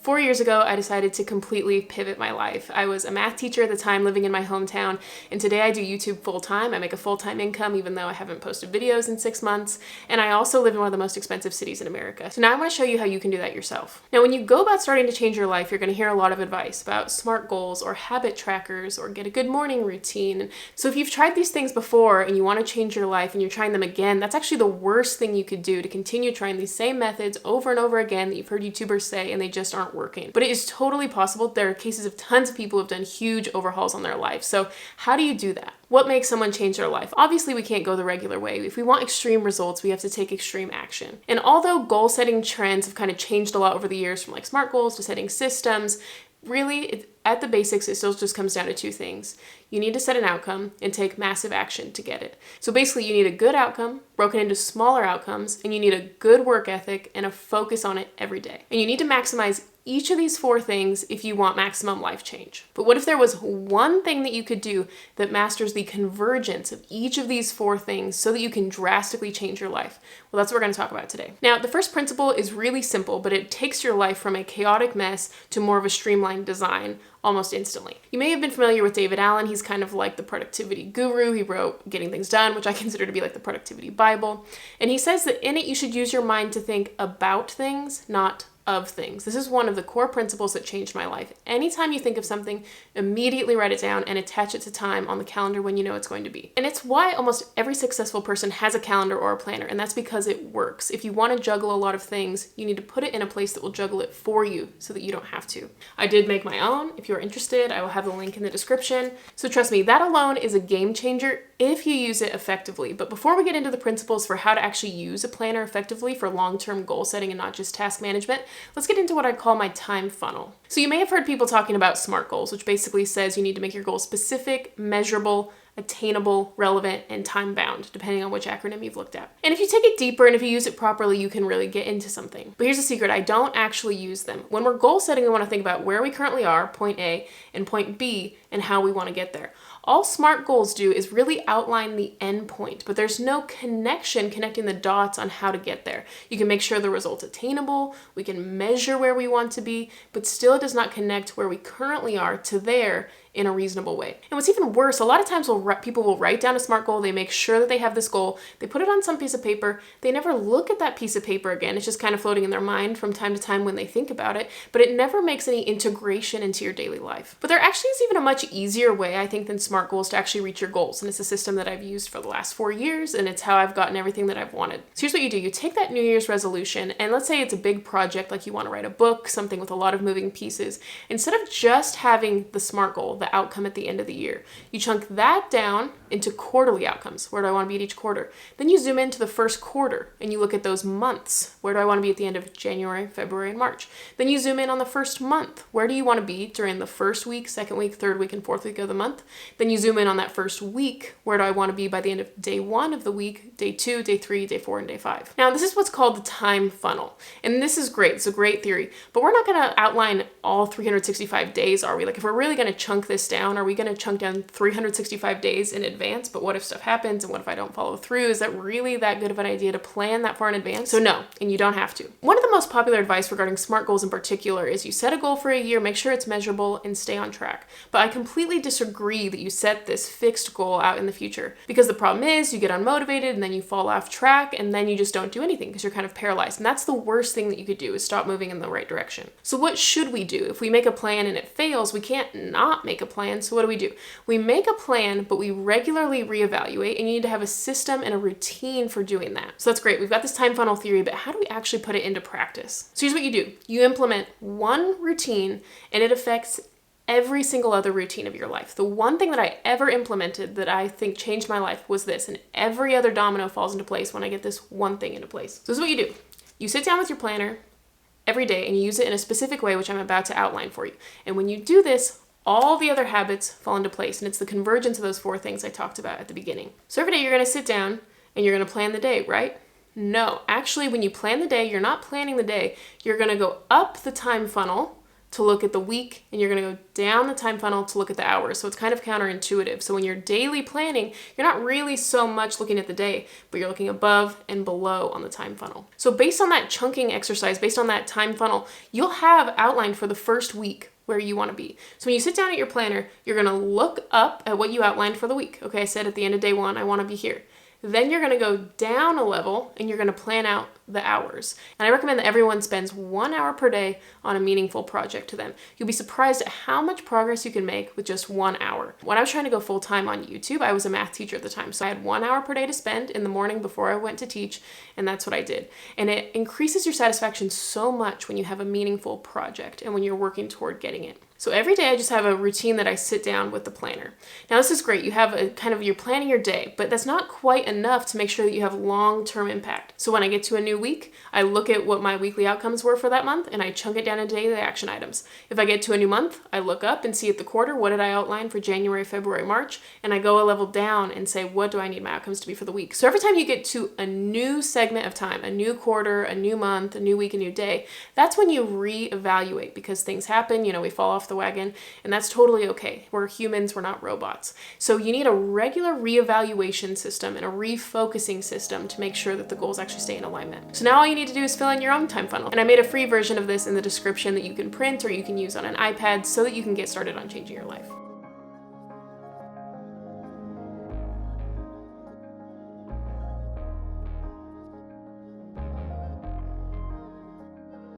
4 years ago, I decided to completely pivot my life. I was a math teacher at the time living in my hometown, and today I do YouTube full-time. I make a full-time income even though I haven't posted videos in 6 months, and I also live in one of the most expensive cities in America. So now I want to show you how you can do that yourself. Now, when you go about starting to change your life, you're going to hear a lot of advice about SMART goals or habit trackers or get a good morning routine. So if you've tried these things before and you want to change your life and you're trying them again, that's actually the worst thing you could do, to continue trying these same methods over and over again that you've heard YouTubers say and they just aren't working. But it is totally possible. There are cases of tons of people who have done huge overhauls on their life. So how do you do that? What makes someone change their life? Obviously, we can't go the regular way. If we want extreme results, we have to take extreme action. And although goal setting trends have kind of changed a lot over the years, from like SMART goals to setting systems, really, at the basics, it still just comes down to two things. You need to set an outcome and take massive action to get it. So basically, you need a good outcome broken into smaller outcomes, and you need a good work ethic and a focus on it every day. And you need to maximize each of these 4 things if you want maximum life change. But what if there was one thing that you could do that masters the convergence of each of these 4 things so that you can drastically change your life? Well, that's what we're going to talk about today. Now, the first principle is really simple, but it takes your life from a chaotic mess to more of a streamlined design almost instantly. You may have been familiar with David Allen. He's kind of like the productivity guru. He wrote Getting Things Done, which I consider to be like the productivity Bible. And he says that in it, you should use your mind to think about things, not of things. This is one of the core principles that changed my life. Anytime you think of something, immediately write it down and attach it to time on the calendar when you know it's going to be. And it's why almost every successful person has a calendar or a planner, and that's because it works. If you want to juggle a lot of things, you need to put it in a place that will juggle it for you so that you don't have to. I did make my own. If you're interested, I will have the link in the description. So trust me, that alone is a game changer if you use it effectively. But before we get into the principles for how to actually use a planner effectively for long-term goal setting and not just task management, let's get into what I call my time funnel. So you may have heard people talking about SMART goals, which basically says you need to make your goals specific, measurable, attainable, relevant, and time-bound, depending on which acronym you've looked at. And if you take it deeper and if you use it properly, you can really get into something. But here's the secret, I don't actually use them. When we're goal setting, we want to think about where we currently are, point A, and point B, and how we want to get there. All SMART goals do is really outline the end point, but there's no connection connecting the dots on how to get there. You can make sure the result's attainable, we can measure where we want to be, but still it does not connect where we currently are to there in a reasonable way. And what's even worse, a lot of times people will write down a SMART goal, they make sure that they have this goal, they put it on some piece of paper, they never look at that piece of paper again. It's just kind of floating in their mind from time to time when they think about it, but it never makes any integration into your daily life. But there actually is even a much easier way, I think, than SMART goals to actually reach your goals. And it's a system that I've used for the last 4 years, and it's how I've gotten everything that I've wanted. So here's what you do. You take that New Year's resolution, and let's say it's a big project, like you want to write a book, something with a lot of moving pieces. Instead of just having the SMART goal, the outcome at the end of the year, you chunk that down into quarterly outcomes. Where do I want to be at each quarter? Then you zoom into the first quarter and you look at those months. Where do I want to be at the end of January, February, and March? Then you zoom in on the first month. Where do you want to be during the first week, second week, third week, and fourth week of the month? Then you zoom in on that first week. Where do I want to be by the end of day 1 of the week, day 2, day 3, day 4, and day 5? Now, this is what's called the time funnel. And this is great. It's a great theory. But we're not going to outline all 365 days, are we? Like, if we're really going to chunk this down, are we going to chunk down 365 days in advance? But what if stuff happens, and what if I don't follow through? Is that really that good of an idea to plan that far in advance? So no, and you don't have to. One of the most popular advice regarding SMART goals in particular is you set a goal for a year, make sure it's measurable, and stay on track. But I completely disagree that you set this fixed goal out in the future, because the problem is you get unmotivated and then you fall off track and then you just don't do anything because you're kind of paralyzed. And that's the worst thing that you could do, is stop moving in the right direction. So what should we do? If we make a plan and it fails, we can't not make a plan. So what do? We make a plan, but we regularly reevaluate, and you need to have a system and a routine for doing that. So that's great. We've got this time funnel theory, but how do we actually put it into practice? So here's what you do. You implement one routine and it affects every single other routine of your life. The one thing that I ever implemented that I think changed my life was this, and every other domino falls into place when I get this one thing into place. So this is what you do. You sit down with your planner every day and you use it in a specific way, which I'm about to outline for you. And when you do this, all the other habits fall into place, and it's the convergence of those 4 things I talked about at the beginning. So every day you're going to sit down and you're going to plan the day, right? No, actually, when you plan the day, you're not planning the day. You're going to go up the time funnel to look at the week, and you're gonna go down the time funnel to look at the hours. So it's kind of counterintuitive. So when you're daily planning, you're not really so much looking at the day, but you're looking above and below on the time funnel. So based on that chunking exercise, based on that time funnel, you'll have outlined for the first week where you want to be. So when you sit down at your planner, you're going to look up at what you outlined for the week. Okay, I said at the end of day 1, I want to be here. Then you're going to go down a level and you're going to plan out the hours. And I recommend that everyone spends 1 hour per day on a meaningful project to them. You'll be surprised at how much progress you can make with just 1 hour. When I was trying to go full time on YouTube, I was a math teacher at the time. So I had 1 hour per day to spend in the morning before I went to teach, and that's what I did. And it increases your satisfaction so much when you have a meaningful project and when you're working toward getting it. So every day I just have a routine that I sit down with the planner. Now this is great. You have a kind of, you're planning your day, but that's not quite enough to make sure that you have long-term impact. So when I get to a new week, I look at what my weekly outcomes were for that month and I chunk it down into daily action items. If I get to a new month, I look up and see at the quarter, what did I outline for January, February, March? And I go a level down and say, what do I need my outcomes to be for the week? So every time you get to a new segment of time, a new quarter, a new month, a new week, a new day, that's when you reevaluate, because things happen, we fall off the wagon, and that's totally okay. We're humans, we're not robots. So you need a regular reevaluation system and a refocusing system to make sure that the goals actually stay in alignment. So now all you need to do is fill in your own time funnel. And I made a free version of this in the description that you can print or you can use on an iPad so that you can get started on changing your life.